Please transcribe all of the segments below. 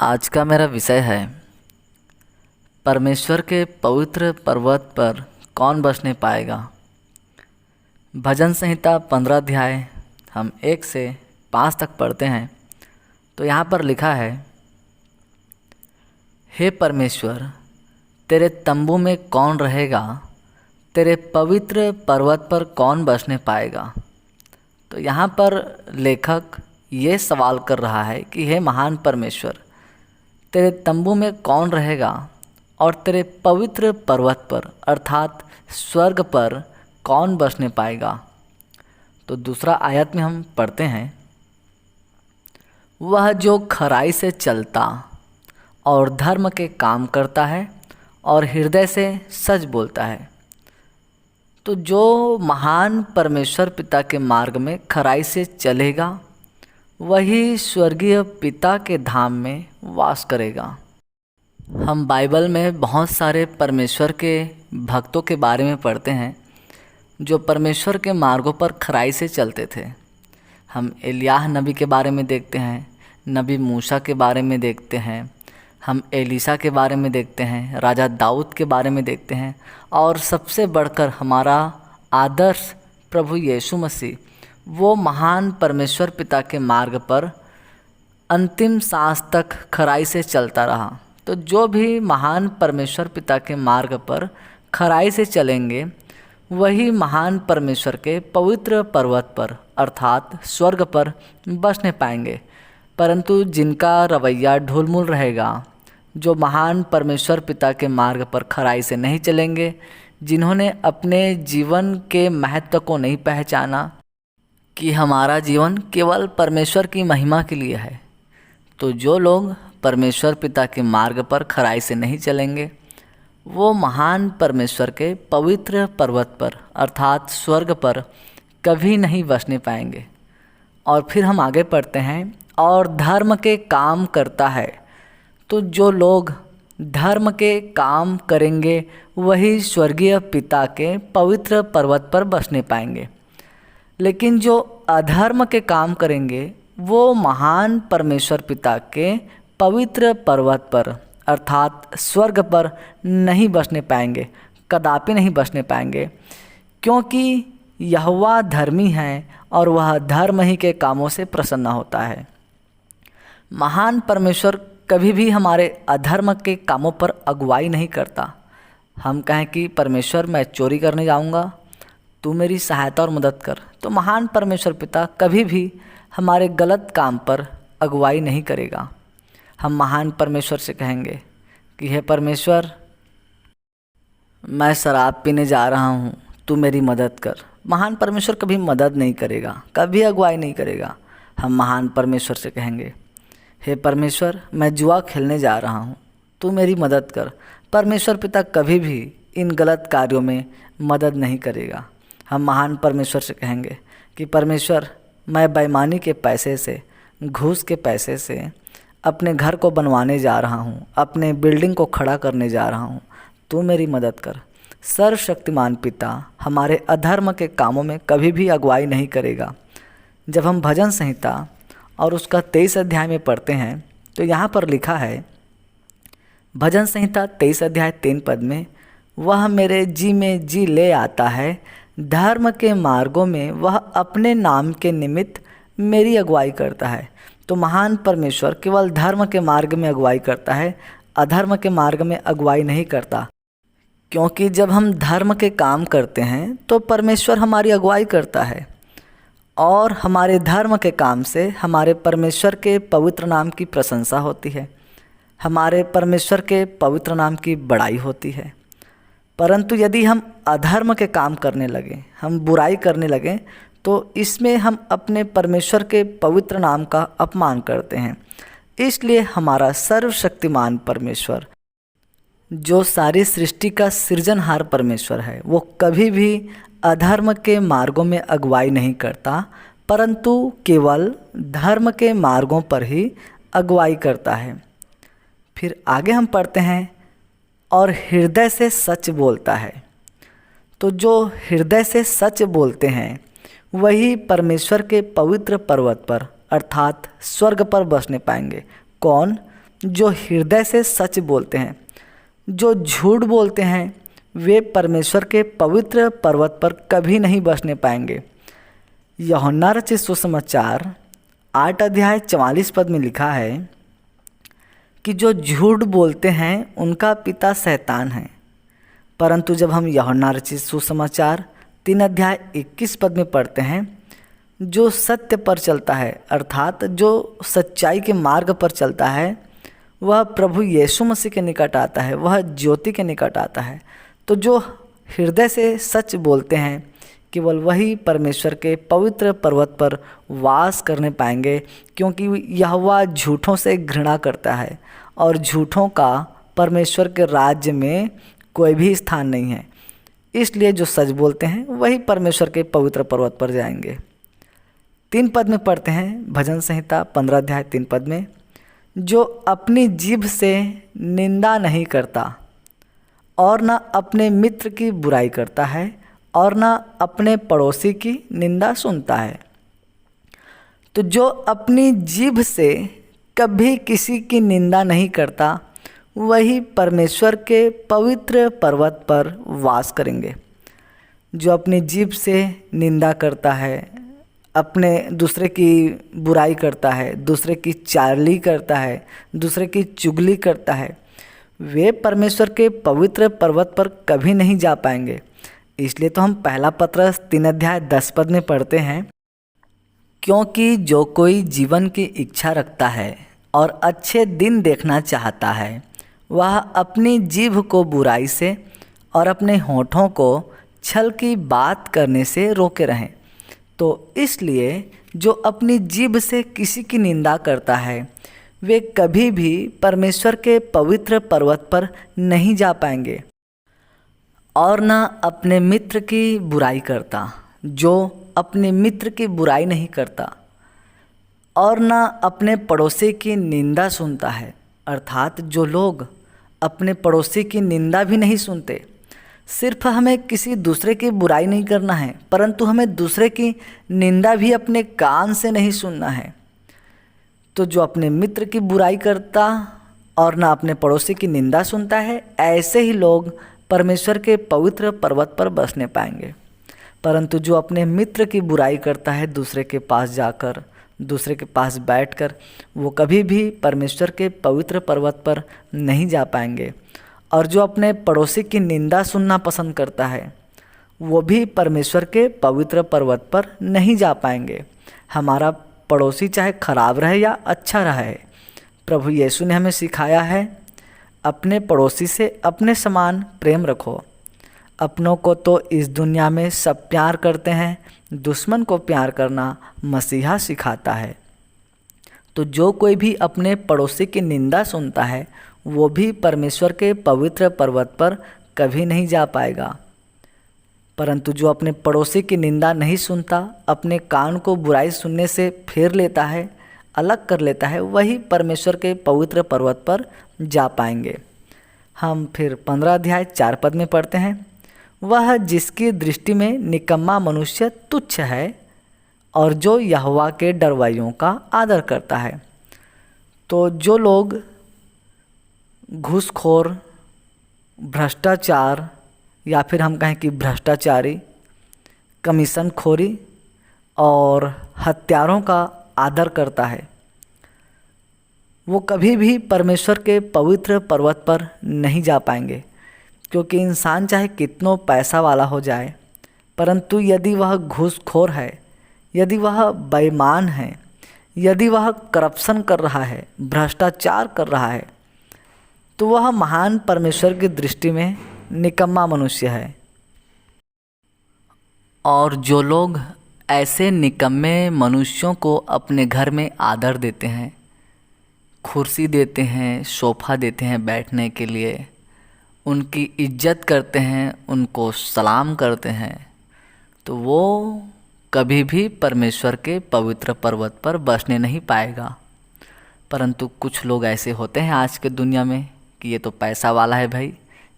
आज का मेरा विषय है परमेश्वर के पवित्र पर्वत पर कौन बसने पाएगा। भजन संहिता 15 अध्याय हम 1 से 5 तक पढ़ते हैं। तो यहाँ पर लिखा है, हे परमेश्वर, तेरे तंबू में कौन रहेगा, तेरे पवित्र पर्वत पर कौन बसने पाएगा। तो यहाँ पर लेखक ये सवाल कर रहा है कि हे महान परमेश्वर, तेरे तंबू में कौन रहेगा और तेरे पवित्र पर्वत पर अर्थात स्वर्ग पर कौन बसने पाएगा। तो दूसरा आयत में हम पढ़ते हैं, वह जो खराई से चलता और धर्म के काम करता है और हृदय से सच बोलता है। तो जो महान परमेश्वर पिता के मार्ग में खराई से चलेगा वही स्वर्गीय पिता के धाम में वास करेगा। हम बाइबल में बहुत सारे परमेश्वर के भक्तों के बारे में पढ़ते हैं जो परमेश्वर के मार्गों पर खराई से चलते थे। हम एलियाह नबी के बारे में देखते हैं, नबी मूसा के बारे में देखते हैं, हम एलीशा के बारे में देखते हैं, राजा दाऊद के बारे में देखते हैं और सबसे बढ़कर हमारा आदर्श प्रभु यीशु मसीह, वो महान परमेश्वर पिता के मार्ग पर अंतिम सांस तक खराई से चलता रहा। तो जो भी महान परमेश्वर पिता के मार्ग पर खराई से चलेंगे वही महान परमेश्वर के पवित्र पर्वत पर अर्थात स्वर्ग पर बसने पाएंगे। परंतु जिनका रवैया ढुलमुल रहेगा, जो महान परमेश्वर पिता के मार्ग पर खराई से नहीं चलेंगे, जिन्होंने अपने जीवन के महत्व को नहीं पहचाना कि हमारा जीवन केवल परमेश्वर की महिमा के लिए है, तो जो लोग परमेश्वर पिता के मार्ग पर खराई से नहीं चलेंगे वो महान परमेश्वर के पवित्र पर्वत पर अर्थात स्वर्ग पर कभी नहीं बसने पाएंगे। और फिर हम आगे पढ़ते हैं, और धर्म के काम करता है। तो जो लोग धर्म के काम करेंगे वही स्वर्गीय पिता के पवित्र पर्वत पर बसने पाएंगे। लेकिन जो अधर्म के काम करेंगे वो महान परमेश्वर पिता के पवित्र पर्वत पर अर्थात स्वर्ग पर नहीं बसने पाएंगे, कदापि नहीं बसने पाएंगे, क्योंकि यहोवा धर्मी है और वह धर्म ही के कामों से प्रसन्न होता है। महान परमेश्वर कभी भी हमारे अधर्म के कामों पर अगुवाई नहीं करता। हम कहें कि परमेश्वर मैं चोरी करने जाऊंगा, तू मेरी सहायता और मदद कर, तो महान परमेश्वर पिता कभी भी हमारे गलत काम पर अगुवाई नहीं करेगा। हम महान परमेश्वर से कहेंगे कि हे परमेश्वर, मैं शराब पीने जा रहा हूँ, तू मेरी मदद कर। महान परमेश्वर कभी मदद नहीं करेगा, कभी अगुवाई नहीं करेगा। हम महान परमेश्वर से कहेंगे, हे परमेश्वर, मैं जुआ खेलने जा रहा हूँ, तू मेरी मदद कर। परमेश्वर पिता कभी भी इन गलत कार्यों में मदद नहीं करेगा। हम महान परमेश्वर से कहेंगे कि परमेश्वर, मैं बेईमानी के पैसे से, घूस के पैसे से अपने घर को बनवाने जा रहा हूँ, अपने बिल्डिंग को खड़ा करने जा रहा हूँ, तू मेरी मदद कर। सर्वशक्तिमान पिता हमारे अधर्म के कामों में कभी भी अगुवाई नहीं करेगा। जब हम भजन संहिता और उसका 23 अध्याय में पढ़ते हैं तो यहाँ पर लिखा है, भजन संहिता 23 अध्याय 3 पद में, वह मेरे जी में जी ले आता है, धर्म के मार्गों में वह अपने नाम के निमित्त मेरी अगुवाई करता है। तो महान परमेश्वर केवल धर्म के मार्ग में अगुवाई करता है, अधर्म के मार्ग में अगुवाई नहीं करता। क्योंकि जब हम धर्म के काम करते हैं तो परमेश्वर हमारी अगुवाई करता है और हमारे धर्म के काम से हमारे परमेश्वर के पवित्र नाम की प्रशंसा होती है, हमारे परमेश्वर के पवित्र नाम की बड़ाई होती है। परंतु यदि हम अधर्म के काम करने लगें, हम बुराई करने लगें, तो इसमें हम अपने परमेश्वर के पवित्र नाम का अपमान करते हैं। इसलिए हमारा सर्वशक्तिमान परमेश्वर, जो सारी सृष्टि का सृजनहार परमेश्वर है, वो कभी भी अधर्म के मार्गों में अगुवाई नहीं करता, परंतु केवल धर्म के मार्गों पर ही अगुवाई करता है। फिर आगे हम पढ़ते हैं, और हृदय से सच बोलता है। तो जो हृदय से सच बोलते हैं वही परमेश्वर के पवित्र पर्वत पर अर्थात स्वर्ग पर बसने पाएंगे। कौन? जो हृदय से सच बोलते हैं। जो झूठ बोलते हैं वे परमेश्वर के पवित्र पर्वत पर कभी नहीं बसने पाएंगे। यूहन्ना रचित सुसमाचार 8 अध्याय 44 पद में लिखा है कि जो झूठ बोलते हैं उनका पिता शैतान है। परंतु जब हम यूहन्ना रचित सुसमाचार 3 अध्याय 21 पद में पढ़ते हैं, जो सत्य पर चलता है अर्थात जो सच्चाई के मार्ग पर चलता है वह प्रभु यीशु मसीह के निकट आता है, वह ज्योति के निकट आता है। तो जो हृदय से सच बोलते हैं केवल वही परमेश्वर के पवित्र पर्वत पर वास करने पाएंगे, क्योंकि यहोवा झूठों से घृणा करता है और झूठों का परमेश्वर के राज्य में कोई भी स्थान नहीं है। इसलिए जो सच बोलते हैं वही परमेश्वर के पवित्र पर्वत पर जाएंगे। 3 पद में पढ़ते हैं भजन संहिता 15 अध्याय 3 पद में, जो अपनी जीभ से निंदा नहीं करता और न अपने मित्र की बुराई करता है और न अपने पड़ोसी की निंदा सुनता है। तो जो अपनी जीभ से कभी किसी की निंदा नहीं करता वही परमेश्वर के पवित्र पर्वत पर वास करेंगे। जो अपनी जीभ से निंदा करता है, अपने दूसरे की बुराई करता है, दूसरे की चारली करता है, दूसरे की चुगली करता है, वे परमेश्वर के पवित्र पर्वत पर कभी नहीं जा पाएंगे। इसलिए तो हम पहला पत्रस 3 अध्याय 10 पद में पढ़ते हैं, क्योंकि जो कोई जीवन की इच्छा रखता है और अच्छे दिन देखना चाहता है वह अपनी जीभ को बुराई से और अपने होठों को छल की बात करने से रोके रहें। तो इसलिए जो अपनी जीभ से किसी की निंदा करता है वे कभी भी परमेश्वर के पवित्र पर्वत पर नहीं जा पाएंगे। और न अपने मित्र की बुराई करता, जो अपने मित्र की बुराई नहीं करता, और न अपने पड़ोसी की निंदा सुनता है, अर्थात जो लोग अपने पड़ोसी की निंदा भी नहीं सुनते। सिर्फ हमें किसी दूसरे की बुराई नहीं करना है, परंतु हमें दूसरे की निंदा भी अपने कान से नहीं सुनना है। तो जो अपने मित्र की बुराई करता और ना अपने पड़ोसी की निंदा सुनता है, ऐसे ही लोग परमेश्वर के पवित्र पर्वत पर बसने पाएंगे। परंतु जो अपने मित्र की बुराई करता है दूसरे के पास जाकर, दूसरे के पास बैठकर, वो कभी भी परमेश्वर के पवित्र पर्वत पर नहीं जा पाएंगे। और जो अपने पड़ोसी की निंदा सुनना पसंद करता है वो भी परमेश्वर के पवित्र पर्वत पर नहीं जा पाएंगे। हमारा पड़ोसी चाहे खराब रहे या अच्छा रहे, प्रभु यीशु ने हमें सिखाया है अपने पड़ोसी से अपने समान प्रेम रखो। अपनों को तो इस दुनिया में सब प्यार करते हैं, दुश्मन को प्यार करना मसीहा सिखाता है। तो जो कोई भी अपने पड़ोसी की निंदा सुनता है वो भी परमेश्वर के पवित्र पर्वत पर कभी नहीं जा पाएगा। परंतु जो अपने पड़ोसी की निंदा नहीं सुनता, अपने कान को बुराई सुनने से फेर लेता है, अलग कर लेता है, वही परमेश्वर के पवित्र पर्वत पर जा पाएंगे। हम फिर 15 अध्याय 4 पद में पढ़ते हैं, वह जिसकी दृष्टि में निकम्मा मनुष्य तुच्छ है और जो यहोवा के डरवाइयों का आदर करता है। तो जो लोग घूसखोर, भ्रष्टाचार या फिर हम कहें कि भ्रष्टाचारी, कमीशनखोरी और हत्यारों का आदर करता है, वो कभी भी परमेश्वर के पवित्र पर्वत पर नहीं जा पाएंगे। क्योंकि इंसान चाहे कितनों पैसा वाला हो जाए, परंतु यदि वह घूसखोर है, यदि वह बेईमान है, यदि वह करप्शन कर रहा है, भ्रष्टाचार कर रहा है, तो वह महान परमेश्वर की दृष्टि में निकम्मा मनुष्य है। और जो लोग ऐसे निकम्मे मनुष्यों को अपने घर में आदर देते हैं, कुर्सी देते हैं, सोफ़ा देते हैं बैठने के लिए, उनकी इज्जत करते हैं, उनको सलाम करते हैं, तो वो कभी भी परमेश्वर के पवित्र पर्वत पर बसने नहीं पाएगा। परंतु कुछ लोग ऐसे होते हैं आज के दुनिया में कि ये तो पैसा वाला है भाई,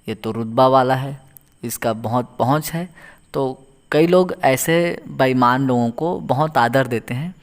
ये तो रुतबा वाला है, इसका बहुत पहुंच है, तो कई लोग ऐसे बेईमान लोगों को बहुत आदर देते हैं।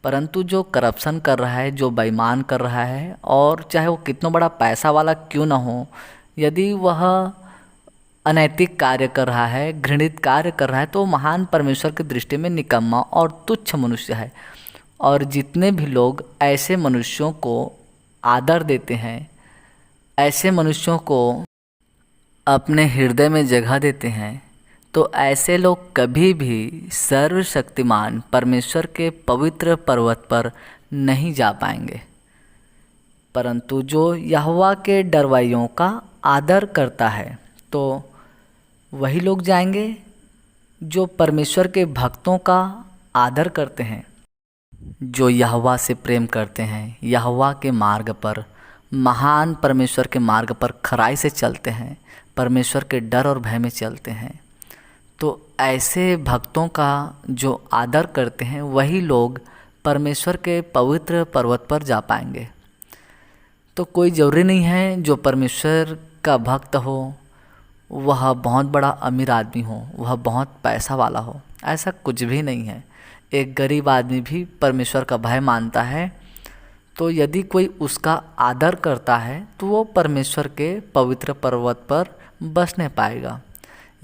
परंतु जो करप्शन कर रहा है, जो बेईमान कर रहा है, और चाहे वो कितना बड़ा पैसा वाला क्यों ना हो, यदि वह अनैतिक कार्य कर रहा है, घृणित कार्य कर रहा है, तो महान परमेश्वर की दृष्टि में निकम्मा और तुच्छ मनुष्य है। और जितने भी लोग ऐसे मनुष्यों को आदर देते हैं, ऐसे मनुष्यों को अपने हृदय में जगह देते हैं, तो ऐसे लोग कभी भी सर्वशक्तिमान परमेश्वर के पवित्र पर्वत पर नहीं जा पाएंगे। परंतु जो यहोवा के डरवाइयों का आदर करता है, तो वही लोग जाएंगे जो परमेश्वर के भक्तों का आदर करते हैं, जो यहोवा से प्रेम करते हैं, यहोवा के मार्ग पर, महान परमेश्वर के मार्ग पर खराई से चलते हैं, परमेश्वर के डर और भय में चलते हैं। तो ऐसे भक्तों का जो आदर करते हैं, वही लोग परमेश्वर के पवित्र पर्वत पर जा पाएंगे। तो कोई ज़रूरी नहीं है जो परमेश्वर का भक्त हो वह बहुत बड़ा अमीर आदमी हो, वह बहुत पैसा वाला हो, ऐसा कुछ भी नहीं है। एक गरीब आदमी भी परमेश्वर का भय मानता है, तो यदि कोई उसका आदर करता है तो वो परमेश्वर के पवित्र पर्वत पर बस नहीं पाएगा।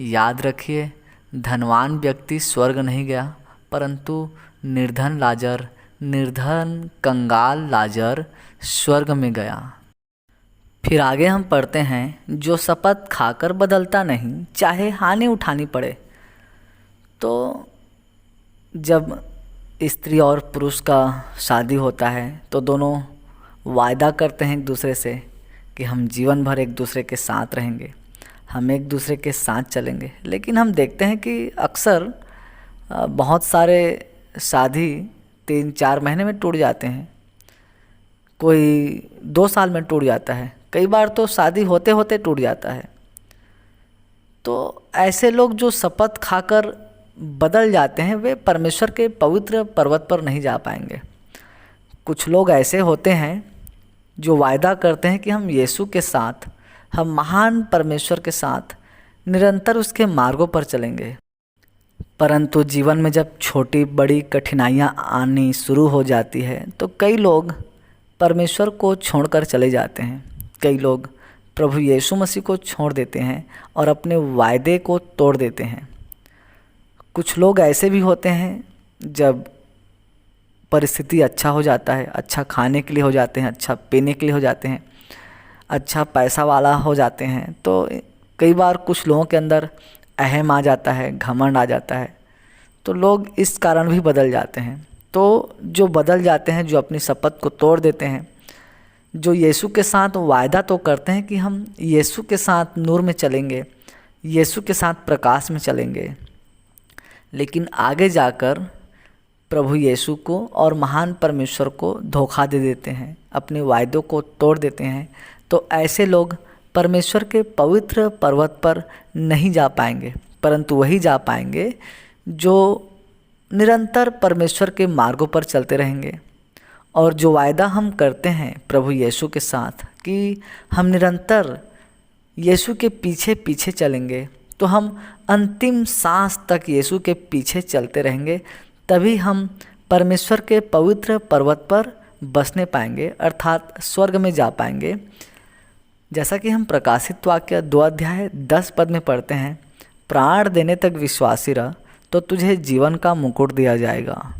याद रखिए, धनवान व्यक्ति स्वर्ग नहीं गया, परंतु निर्धन कंगाल लाजर स्वर्ग में गया। फिर आगे हम पढ़ते हैं, जो शपथ खाकर बदलता नहीं, चाहे हानि उठानी पड़े। तो जब स्त्री और पुरुष का शादी होता है तो दोनों वायदा करते हैं एक दूसरे से कि हम जीवन भर एक दूसरे के साथ रहेंगे, हम एक दूसरे के साथ चलेंगे। लेकिन हम देखते हैं कि अक्सर बहुत सारे शादी 3-4 महीने में टूट जाते हैं, कोई 2 साल में टूट जाता है, कई बार तो शादी होते होते टूट जाता है। तो ऐसे लोग जो शपथ खाकर बदल जाते हैं, वे परमेश्वर के पवित्र पर्वत पर नहीं जा पाएंगे। कुछ लोग ऐसे होते हैं जो वायदा करते हैं कि हम यीशु के साथ, हम महान परमेश्वर के साथ निरंतर उसके मार्गों पर चलेंगे, परंतु जीवन में जब छोटी बड़ी कठिनाइयाँ आनी शुरू हो जाती है तो कई लोग परमेश्वर को छोड़कर चले जाते हैं। कई लोग प्रभु यीशु मसीह को छोड़ देते हैं और अपने वायदे को तोड़ देते हैं। कुछ लोग ऐसे भी होते हैं, जब परिस्थिति अच्छा हो जाता है, अच्छा खाने के लिए हो जाते हैं, अच्छा पीने के लिए हो जाते हैं, अच्छा पैसा वाला हो जाते हैं, तो कई बार कुछ लोगों के अंदर अहम आ जाता है, घमंड आ जाता है, तो लोग इस कारण भी बदल जाते हैं। तो जो बदल जाते हैं, जो अपनी शपथ को तोड़ देते हैं, जो यीशु के साथ वायदा तो करते हैं कि हम यीशु के साथ नूर में चलेंगे, यीशु के साथ प्रकाश में चलेंगे, लेकिन आगे जाकर प्रभु यीशु को और महान परमेश्वर को धोखा दे देते हैं, अपने वायदों को तोड़ देते हैं। तो ऐसे लोग परमेश्वर के पवित्र पर्वत पर नहीं जा पाएंगे, परंतु वही जा पाएंगे जो निरंतर परमेश्वर के मार्गों पर चलते रहेंगे। और जो वायदा हम करते हैं प्रभु यीशु के साथ कि हम निरंतर यीशु के पीछे पीछे चलेंगे, तो हम अंतिम सांस तक यीशु के पीछे चलते रहेंगे, तभी हम परमेश्वर के पवित्र पर्वत पर बसने पाएंगे, अर्थात स्वर्ग में जा पाएंगे। जैसा कि हम प्रकाशित वाक्य 2 अध्याय 10 पद में पढ़ते हैं, प्राण देने तक विश्वासी रह तो तुझे जीवन का मुकुट दिया जाएगा।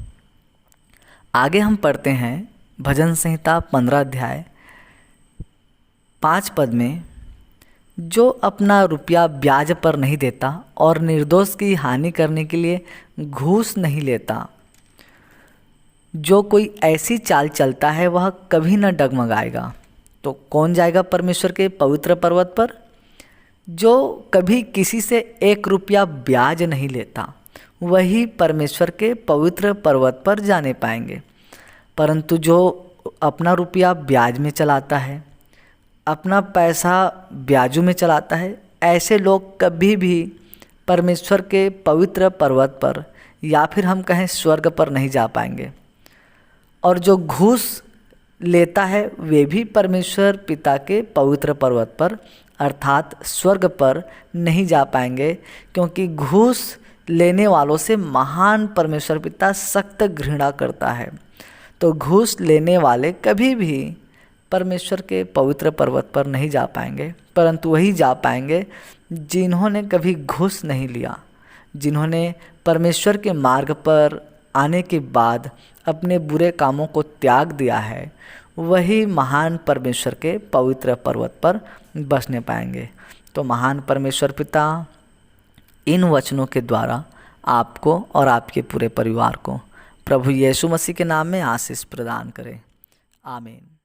आगे हम पढ़ते हैं भजन संहिता 15 अध्याय 5 पद में, जो अपना रुपया ब्याज पर नहीं देता और निर्दोष की हानि करने के लिए घूस नहीं लेता, जो कोई ऐसी चाल चलता है वह कभी न डगमगाएगा। तो कौन जाएगा परमेश्वर के पवित्र पर्वत पर? जो कभी किसी से 1 रुपया ब्याज नहीं लेता, वही परमेश्वर के पवित्र पर्वत पर जाने पाएंगे। परंतु जो अपना रुपया ब्याज में चलाता है, अपना पैसा ब्याजों में चलाता है, ऐसे लोग कभी भी परमेश्वर के पवित्र पर्वत पर या फिर हम कहें स्वर्ग पर नहीं जा पाएंगे। और जो घूस लेता है वे भी परमेश्वर पिता के पवित्र पर्वत पर अर्थात स्वर्ग पर नहीं जा पाएंगे, क्योंकि घूस लेने वालों से महान परमेश्वर पिता सख्त घृणा करता है। तो घूस लेने वाले कभी भी परमेश्वर के पवित्र पर्वत पर नहीं जा पाएंगे, परंतु वही जा पाएंगे जिन्होंने कभी घूस नहीं लिया, जिन्होंने परमेश्वर के मार्ग पर आने के बाद अपने बुरे कामों को त्याग दिया है। वही महान परमेश्वर के पवित्र पर्वत पर बसने पाएंगे। तो महान परमेश्वर पिता इन वचनों के द्वारा आपको और आपके पूरे परिवार को प्रभु यीशु मसीह के नाम में आशीष प्रदान करे। आमीन।